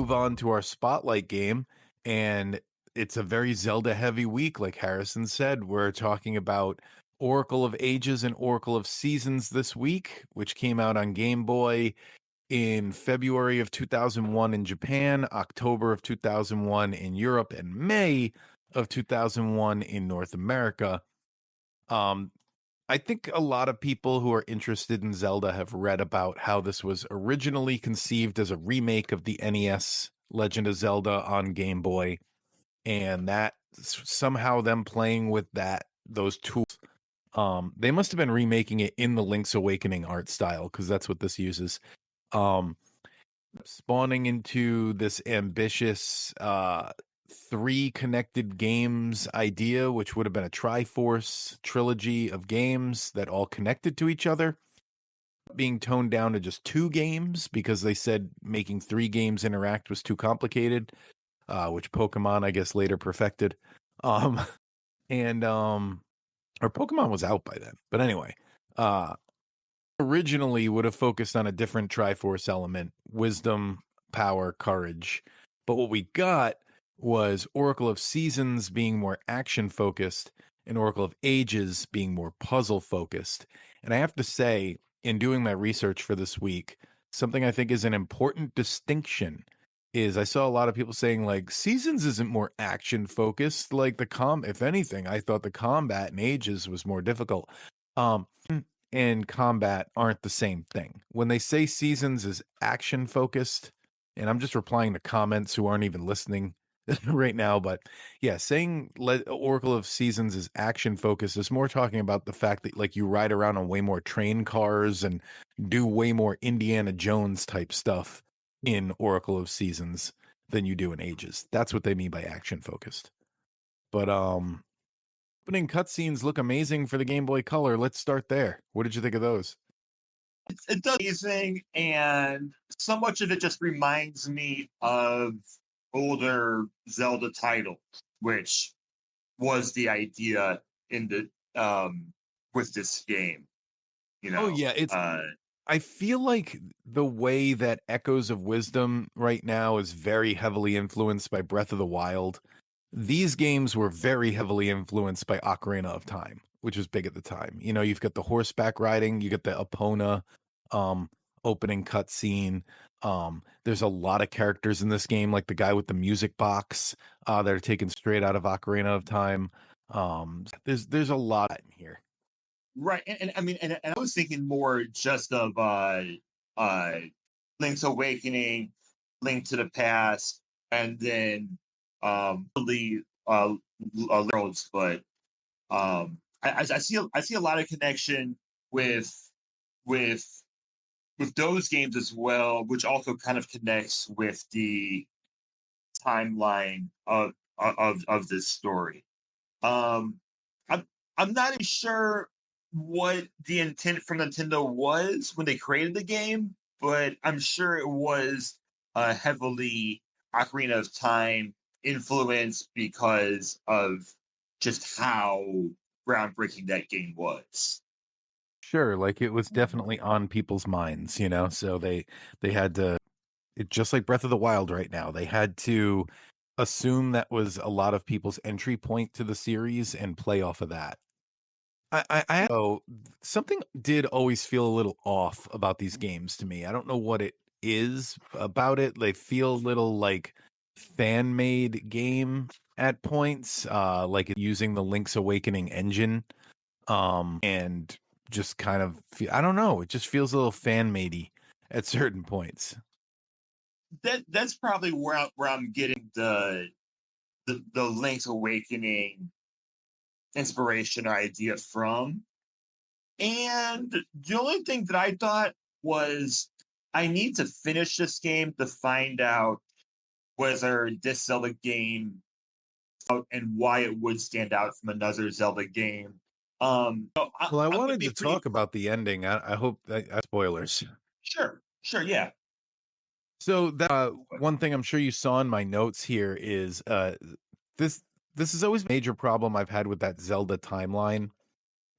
move on to our spotlight game, and it's a very Zelda heavy week. Like Harrison said, we're talking about Oracle of Ages and Oracle of Seasons this week, which came out on Game Boy in February of 2001 in Japan, October of 2001 in Europe, and May of 2001 in North America. I think a lot of people who are interested in Zelda have read about how this was originally conceived as a remake of the NES Legend of Zelda on Game Boy, and that somehow them playing with those tools, they must have been remaking it in the Link's Awakening art style, because that's what this uses. Spawning into this ambitious 3 connected games idea, which would have been a Triforce trilogy of games that all connected to each other, being toned down to just 2 games because they said making 3 games interact was too complicated, which Pokemon, I guess, later perfected. Or Pokemon was out by then. But anyway, originally would have focused on a different Triforce element: wisdom, power, courage. But what we got was Oracle of Seasons being more action focused and Oracle of Ages being more puzzle focused. And I have to say, in doing my research for this week, something I think is an important distinction is I saw a lot of people saying, like, Seasons isn't more action focused. Like, if anything, I thought the combat in Ages was more difficult. And combat aren't the same thing. When they say Seasons is action focused, and I'm just replying to comments who aren't even listening right now, but yeah, saying Oracle of Seasons is action focused is more talking about the fact that, like, you ride around on way more train cars and do way more Indiana Jones type stuff in Oracle of Seasons than you do in Ages. That's what they mean by action focused. But opening cutscenes look amazing for the Game Boy Color. Let's start there. What did you think of those? It does amazing, and so much of it just reminds me of older Zelda titles, which was the idea in the with this game. Oh yeah, I feel like the way that Echoes of Wisdom right now is very heavily influenced by Breath of the Wild. These games were very heavily influenced by Ocarina of Time, which was big at the time. You know, you've got the horseback riding, you get the Epona opening cutscene. There's a lot of characters in this game, like the guy with the music box that are taken straight out of Ocarina of Time. There's a lot in here. Right, and I mean, and I was thinking more just of Link's Awakening, Link to the Past, and then really worlds, but I see a lot of connection with with those games as well, which also kind of connects with the timeline of this story. Um, I'm not even sure what the intent from Nintendo was when they created the game, but I'm sure it was heavily Ocarina of Time influence because of just how groundbreaking that game was. Sure, like it was definitely on people's minds, you know. So they had to, just like Breath of the Wild right now, they had to assume that was a lot of people's entry point to the series and play off of that. Oh, something did always feel a little off about these games to me. I don't know what it is about it. They feel a little like fan made game at points, like using the Link's Awakening engine, and just kind of I don't know. It just feels a little fan matey at certain points. That's probably where I'm getting the Link's Awakening inspiration or idea from. And the only thing that I thought was I need to finish this game to find out whether this Zelda game and why it would stand out from another Zelda game. So Well, I I'm gonna wanted be to pretty talk about the ending. I hope that spoilers. sure, yeah. So that one thing I'm sure you saw in my notes here is this this is always a major problem I've had with that Zelda timeline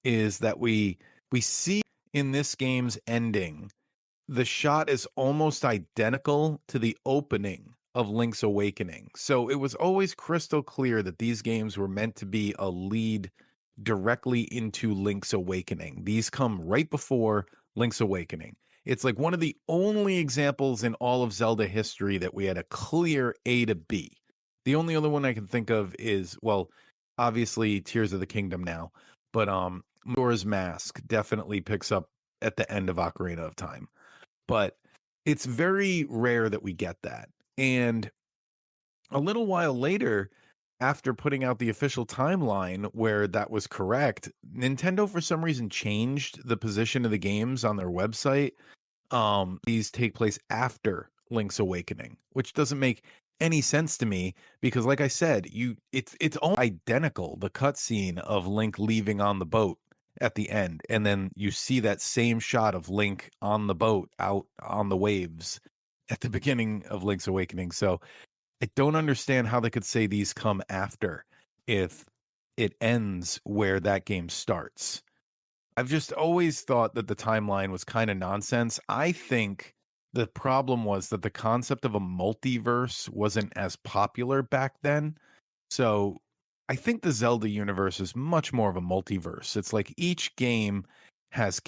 is that we see in this game's ending the shot is almost identical to the opening of Link's Awakening. So it was always crystal clear that these games were meant to be a lead directly into Link's Awakening. These come right before Link's Awakening. It's like one of the only examples in all of Zelda history that we had a clear A to B. The only other one I can think of is, well, obviously Tears of the Kingdom now, but Majora's Mask definitely picks up at the end of Ocarina of Time. But it's very rare that we get that. And a little while later, after putting out the official timeline where that was correct, Nintendo for some reason changed the position of the games on their website. These take place after Link's Awakening, which doesn't make any sense to me because, like I said, it's all identical. The cutscene of Link leaving on the boat at the end, and then you see that same shot of Link on the boat out on the waves at the beginning of Link's Awakening. So I don't understand how they could say these come after if it ends where that game starts. I've just always thought that the timeline was kind of nonsense. I think the problem was that the concept of a multiverse wasn't as popular back then. So I think the Zelda universe is much more of a multiverse. It's like each game has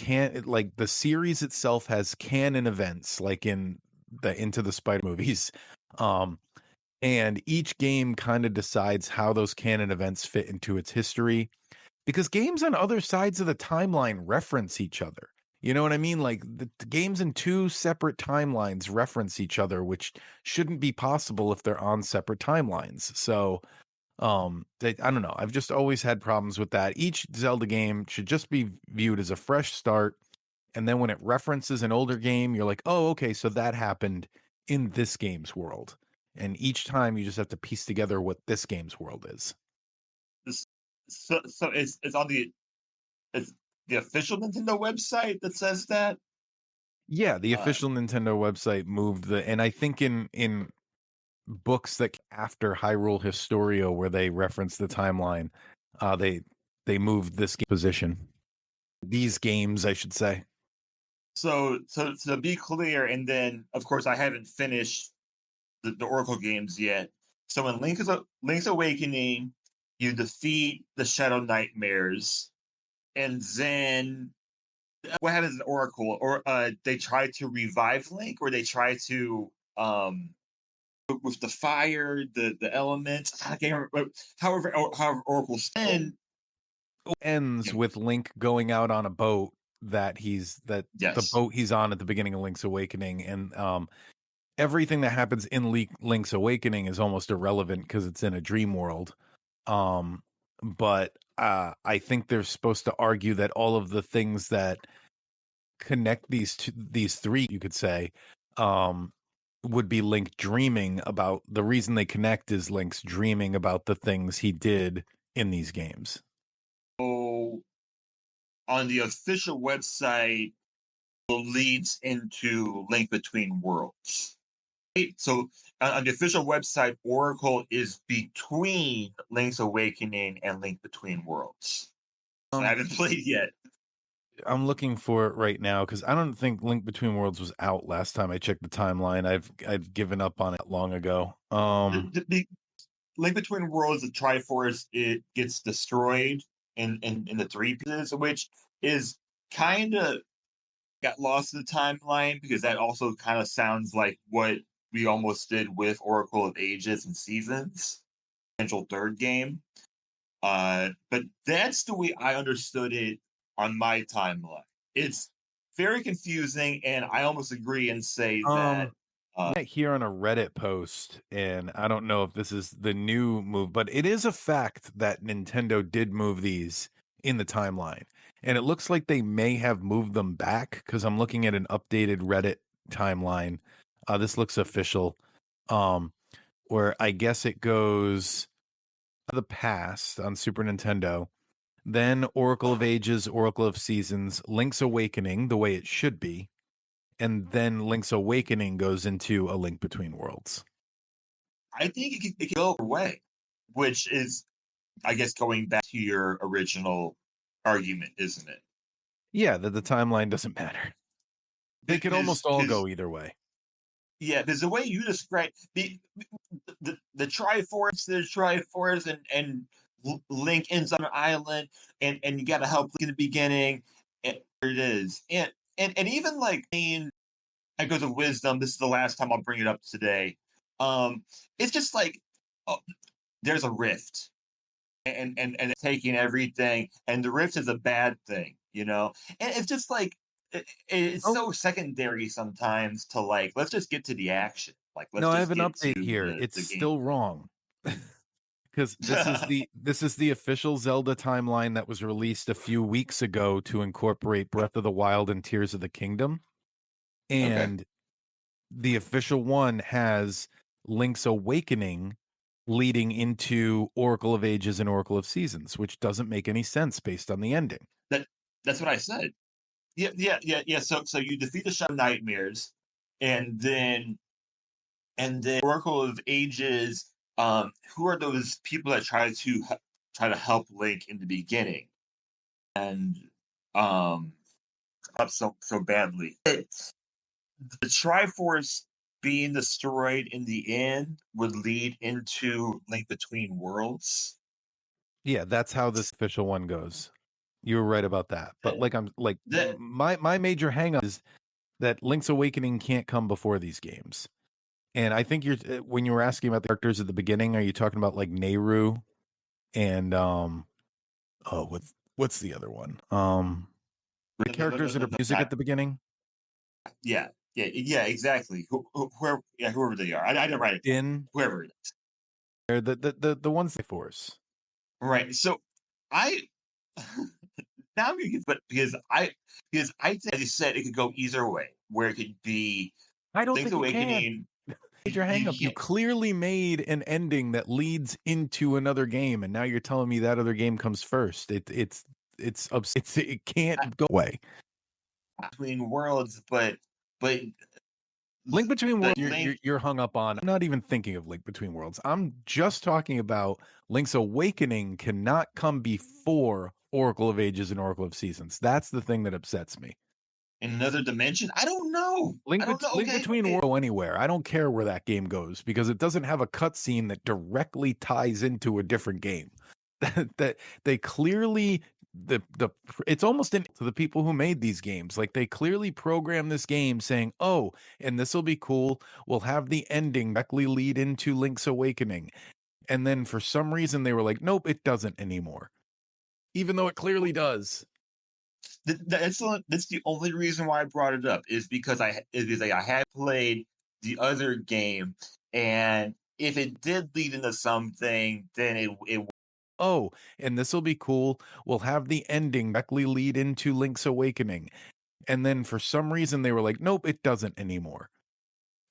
like the series itself has canon events, like in the Into the Spider movies. Um, and each game kind of decides how those canon events fit into its history because games on other sides of the timeline reference each other. You know what I mean? Like the games in two separate timelines reference each other, which shouldn't be possible if they're on separate timelines. So, I don't know. I've just always had problems with that. Each Zelda game should just be viewed as a fresh start. And then when it references an older game, you're like, oh, okay, so that happened in this game's world. And each time you just have to piece together what this game's world is. This, so it's on it's the official Nintendo website that says that. Yeah, the Uh, official Nintendo website moved and I think in books that after Hyrule Historia where they reference the timeline, uh they they moved this position. These games, I should say. so to be clear, and then of course I haven't finished the Oracle games yet. So in Link's Awakening, you defeat the Shadow Nightmares, and then what happens in Oracle? Or they try to revive Link, or they try to with the fire, the elements. I can't remember. However, Oracle stand. Ends Yeah, with Link going out on a boat that the yes. boat he's on at the beginning of Link's Awakening, and everything that happens in Link's Awakening is almost irrelevant because it's in a dream world. Um, but I think they're supposed to argue that all of the things that connect these three, you could say, um, would be Link dreaming about. The reason they connect is Link's dreaming about the things he did in these games. So on the official website, leads into Link Between Worlds. Right? So on the official website, Oracle is between Link's Awakening and Link Between Worlds. So I Um, haven't played yet. I'm looking for it right now because I don't think Link Between Worlds was out last time I checked the timeline. I've given up on it long ago. The Link Between Worlds, the Triforce, it gets destroyed in the three pieces, which is kind of got lost in the timeline because that also kind of sounds like what we almost did with Oracle of Ages and Seasons, potential third game. But that's the way I understood it on my timeline. It's very confusing, and I almost agree and say that. Here on a Reddit post, and I don't know if this is the new move, but it is a fact that Nintendo did move these in the timeline. And it looks like they may have moved them back because I'm looking at an updated Reddit timeline. This looks official. Um, where I guess it goes to the past on Super Nintendo, then Oracle of Ages, Oracle of Seasons, Link's Awakening, the way it should be, and then Link's Awakening goes into A Link Between Worlds. I think it can go away, which is, I guess, going back to your original argument, isn't it? Yeah, that the timeline doesn't matter. They could almost all Because go either way. yeah, there's a way you describe the Triforce, and Link ends on an island, and you got to help Link in the beginning. And there it is, and even like Echoes of Wisdom. This is the last time I'll bring it up today. Um, it's just like, oh, there's a rift, and it's taking everything, and the rift is a bad thing, and it's just like it's Oh, so secondary sometimes to like, let's just get to the action, like let's no, I have just an get to update here. It's the game. still wrong. Because this is the official Zelda timeline that was released a few weeks ago to incorporate Breath of the Wild and Tears of the Kingdom. Okay. And the official one has Link's Awakening leading into Oracle of Ages and Oracle of Seasons, which doesn't make any sense based on the ending. That's what I said. Yeah, yeah, yeah, yeah. So you defeat the Shadow Nightmares, and then Oracle of Ages. Who are those people that try to help Link in the beginning and um up so badly? The Triforce being destroyed in the end would lead into Link Between Worlds. Yeah, that's how this official one goes. You were right about that. But That, like I'm like that my major hang up is that Link's Awakening can't come before these games. And I think when you were asking about the characters at the beginning, are you talking about like Nehru and oh what's the other one? The characters that are music at that the beginning? yeah, yeah, exactly. Whoever they are, I didn't write it down. In Whoever it is, or the ones they force. right? So I now I'm gonna get, but because I think, as you said, it could go either way, where it could be I don't Link's think it can. Awakening. Major hang up. You You clearly made an ending that leads into another game, and now you're telling me that other game comes first. It can't can't go away. between worlds, but Link Between the Worlds, you're Link you're hung up on. I'm not even thinking of Link Between Worlds. I'm just talking about Link's Awakening cannot come before Oracle of Ages and Oracle of Seasons. That's the thing that upsets me. in another dimension. I don't know. I don't know. Link Okay, Between okay. Worlds anywhere. I don't care where that game goes because it doesn't have a cutscene that directly ties into a different game. That they clearly the it's almost in to the people who made these games. Like they clearly programmed this game saying, "Oh, and this will be cool. We'll have the ending directly lead into Link's Awakening." And then for some reason they were like, "Nope, it doesn't anymore." Even though it clearly does. That's the only reason why I brought it up is because I had played the other game, and if it did lead into something, then it Oh, and this will be cool. We'll have the ending directly lead into Link's Awakening. And then for some reason they were like, "Nope, it doesn't anymore."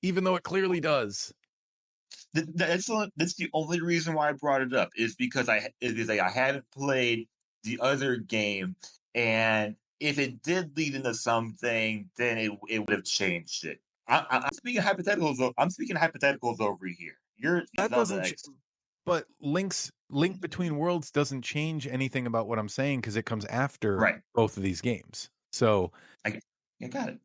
Even though it clearly does. that's the only reason why I brought it up is because I hadn't played the other game, and if it did lead into something, then it would have changed it. I'm speaking hypotheticals. I'm speaking hypotheticals over here. You're That Zelda doesn't X, but Link Between Worlds doesn't change anything about what I'm saying because it comes after right? both of these games. So I, I got it.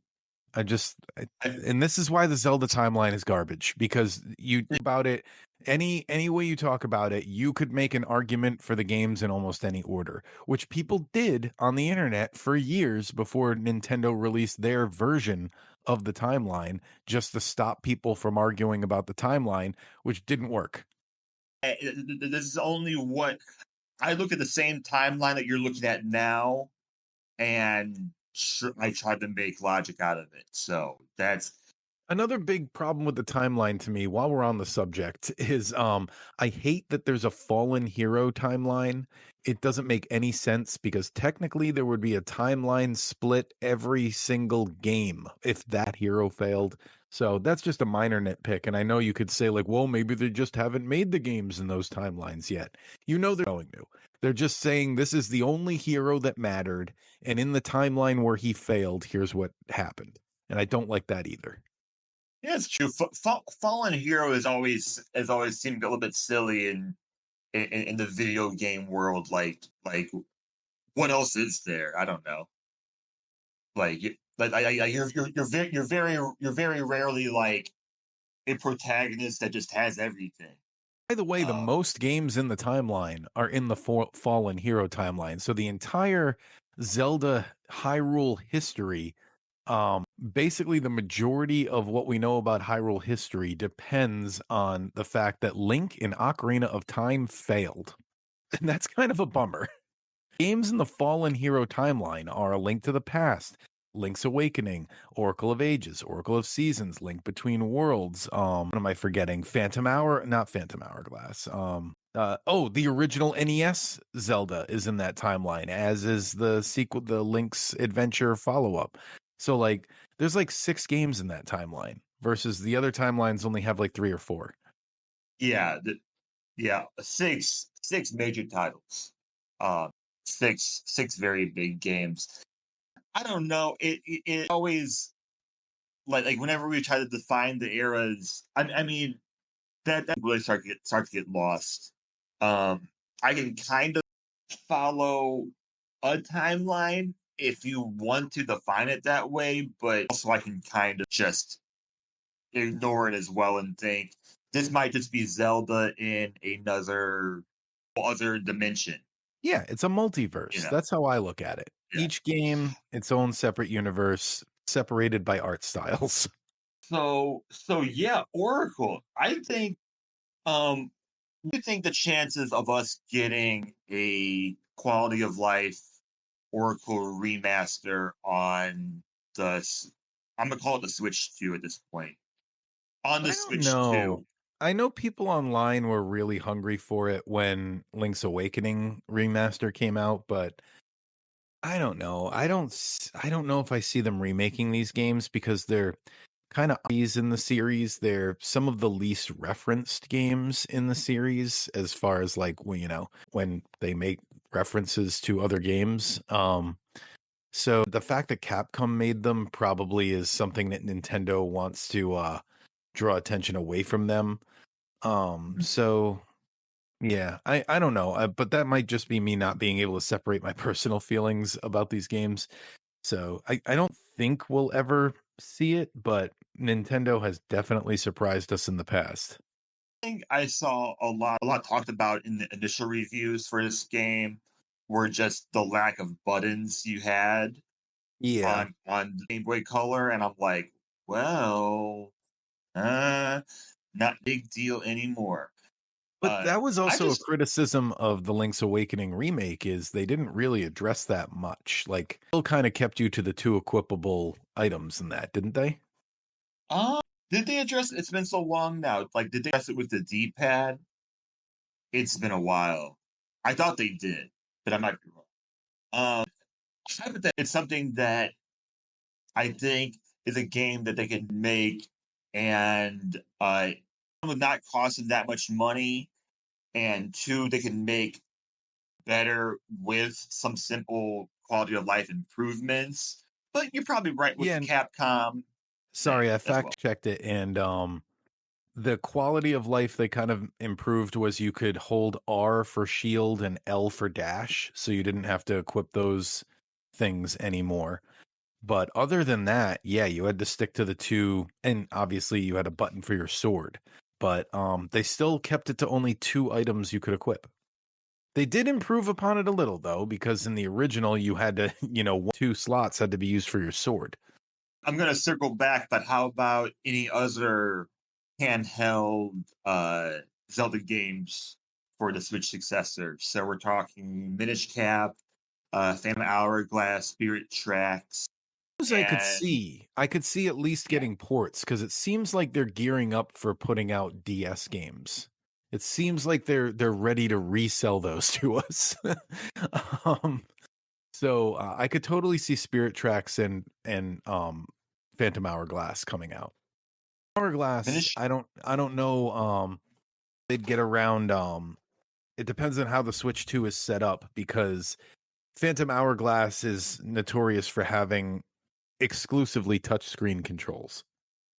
I just I, and this is why the Zelda timeline is garbage because you about it any way you talk about it, you could make an argument for the games in almost any order, which people did on the internet for years before Nintendo released their version of the timeline just to stop people from arguing about the timeline, which didn't work. this is only what I look at the same timeline that you're looking at now, and I tried to make logic out of it. So that's Another big problem with the timeline to me, while we're on the subject, is I hate that there's a fallen hero timeline. It doesn't make any sense because technically there would be a timeline split every single game if that hero failed. So that's just a minor nitpick. And I know you could say, like, well, maybe they just haven't made the games in those timelines yet. You know they're going to. They're just saying this is the only hero that mattered. And in the timeline where he failed, here's what happened. And I don't like that either. yeah, it's true. Fallen Hero has always seemed a little bit silly in the video game world. Like what else is there? I don't know. Like you're very rarely like a protagonist that just has everything. By the way, the Um, most games in the timeline are in the Fallen Hero timeline. So the entire Zelda Hyrule history, basically the majority of what we know about Hyrule history depends on the fact that Link in Ocarina of Time failed. And that's kind of a bummer. Games in the Fallen Hero timeline are A Link to the Past, Link's Awakening, Oracle of Ages, Oracle of Seasons, Link Between Worlds. What am I forgetting? Phantom Hour, not Phantom Hourglass. The original NES Zelda is in that timeline, as is the sequel, the Link's Adventure follow-up. So like, there's like 6 games in that timeline versus the other timelines only have like 3 or 4. yeah, yeah, six major titles. Um, six very big games. I don't know. It always like whenever we try to define the eras. I mean that really start to get lost. Um, I can kind of follow a timeline if you want to define it that way, but also I can kind of just ignore it as well and think this might just be Zelda in another other dimension. Yeah, it's a You multiverse. know? That's how I look at it. Yeah. Each game, its own separate universe, separated by art styles. So yeah, Oracle. I think do you think the chances of us getting a quality of life Oracle remaster on I'm gonna call it the Switch 2 at this point. On the I don't Switch 2. know. I know people online were really hungry for it when Link's Awakening remaster came out, but I don't know. I don't know if I see them remaking these games because they're kind of in the series. They're some of the least referenced games in the series as far as like when they make references to other games. So the fact that Capcom made them probably is something that Nintendo wants to draw attention away from them. So yeah, I don't know, but that might just be me not being able to separate my personal feelings about these games. So I don't think we'll ever see it, but Nintendo has definitely surprised us in the past. Think I saw a lot talked about in the initial reviews for this game were just the lack of buttons you had Yeah. on the Game Boy Color, and I'm like, well, uh, not big deal anymore. But that was I also a just criticism of the Link's Awakening remake is they didn't really address that much. Like, still kind of kept you to the 2 equipable items in that, didn't they? uh did they address it's been so long now. Like, did they address it with the D-pad? It's been a while. I thought they did, but I might be wrong. I bet that it's something that I think is a game that they can make and would not cost them that much money, and two, they can make better with some simple quality of life improvements. But you're probably right with Yeah, the and Capcom sorry, I as well. fact checked it and the quality of life they kind of improved was you could hold R for shield and L for dash, so you didn't have to equip those things anymore. But other than that, yeah, you had to stick to the 2, and obviously you had a button for your sword. But they still kept it to only 2 items you could equip. They did improve upon it a little though, because in the original you had to, 2 slots had to be used for your sword. I'm gonna circle back, but how about any other handheld Zelda games for the Switch successor? So we're talking Minish Cap, Phantom Hourglass, Spirit Tracks, Those and I could see at least yeah. getting ports because it seems like they're gearing up for putting out DS games. It seems like they're ready to resell those to us. um, I could totally see Spirit Tracks and Phantom Hourglass coming out. Hourglass, Minish I don't know they'd get around it depends on how the Switch 2 is set up because Phantom Hourglass is notorious for having exclusively touchscreen controls.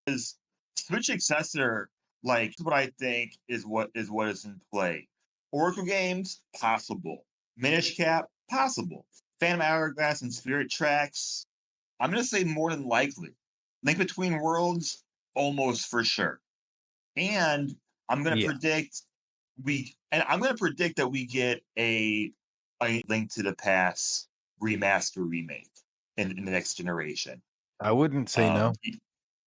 is Switch successor, like what I think is what is in play. Oracle games, possible. Minish Cap, possible. Phantom Hourglass and Spirit Tracks, I'm gonna say more than likely. Link Between Worlds, almost for sure. And I'm gonna Yeah, predict I'm gonna predict that we get a Link to the Past remaster remake in the next generation. I wouldn't say no.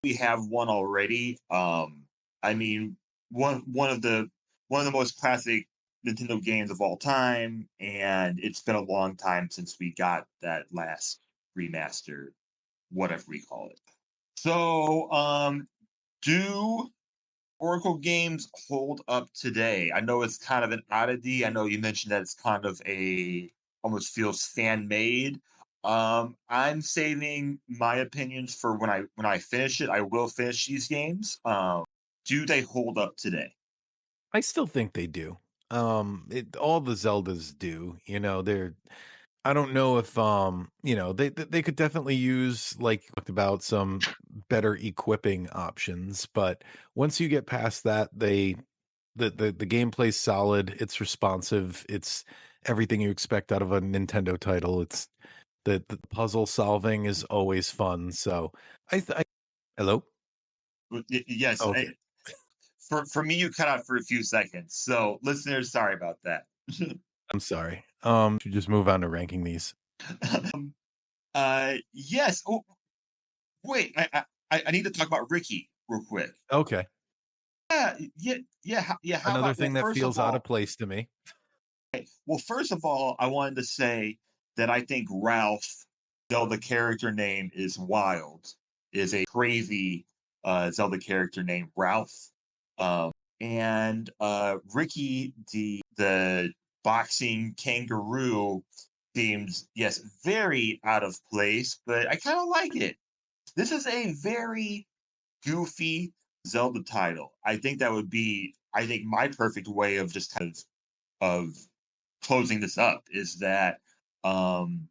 We have one already. I mean, one of the most classic Nintendo games of all time, and it's been a long time since we got that last remaster, whatever we call it. So, do Oracle games hold up today? I know it's kind of an oddity. I know you mentioned that it's kind of a almost feels fan made. I'm saving my opinions for when I finish it. I will finish these games. Do they hold up today? I still think they do. All the Zeldas do. They're I don't know if they could definitely use, like you talked about, some better equipping options, but once you get past that, the gameplay's solid, it's responsive, it's everything you expect out of a Nintendo title. It's the puzzle solving is always fun. So I hello? Yes. Okay. For me, you cut out for a few seconds. So, listeners, sorry about that. I'm sorry. Should just move on to ranking these. um, yes. Oh, wait. I need to talk about Ricky real quick. Okay. Yeah. How Another about? thing that feels out of All, place to me. first of all, I wanted to say that I think Ralph, though the character name is wild, is a crazy Zelda character named Ralph. And Ricky, the boxing kangaroo, seems yes very out of place, but I kind of like it. This is a very goofy Zelda title. I think that would be I think my perfect way of just kind of closing this up is that um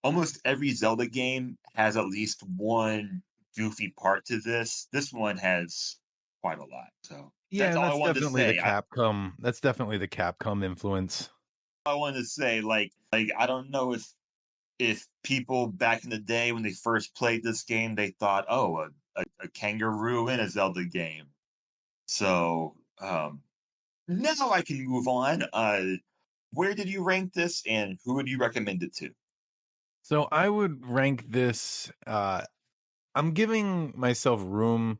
almost every Zelda game has at least one goofy part to this. This one has quite a lot. So Yeah, that's and all I wanted to say. that's definitely the Capcom influence. I wanted to say like I don't know if people back in the day when they first played this game they thought, oh, a kangaroo in a Zelda game. So now I can move on. Where did you rank this, and who would you recommend it to? So I would rank this I'm giving myself room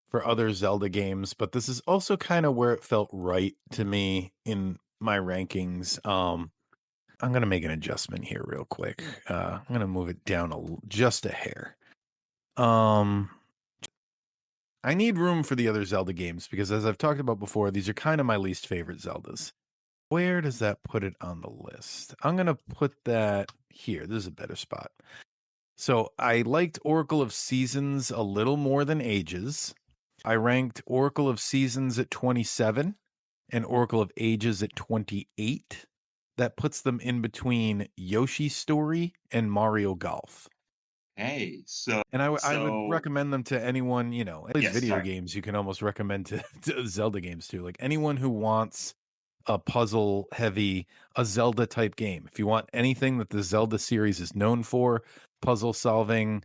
for other Zelda games, but this is also kind of where it felt right to me in my rankings. I'm gonna make an adjustment here real quick. I'm gonna move it down just a hair. Um, I need room for the other Zelda games because, as I've talked about before, these are kind of my least favorite Zeldas. Where does that put it on the list? I'm gonna put that here. This is a better spot. So I liked Oracle of Seasons a little more than Ages. I ranked Oracle of Seasons at 27 and Oracle of Ages at 28. That puts them in between Yoshi's Story and Mario Golf. Hey, And I would so recommend them to anyone, at least yes, video sorry. games, you can almost recommend to Zelda games too. Like anyone who wants a puzzle heavy, a Zelda type game. If you want anything that the Zelda series is known for, puzzle solving,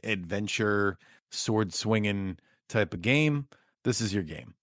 adventure, sword swinging type of game, this is your game.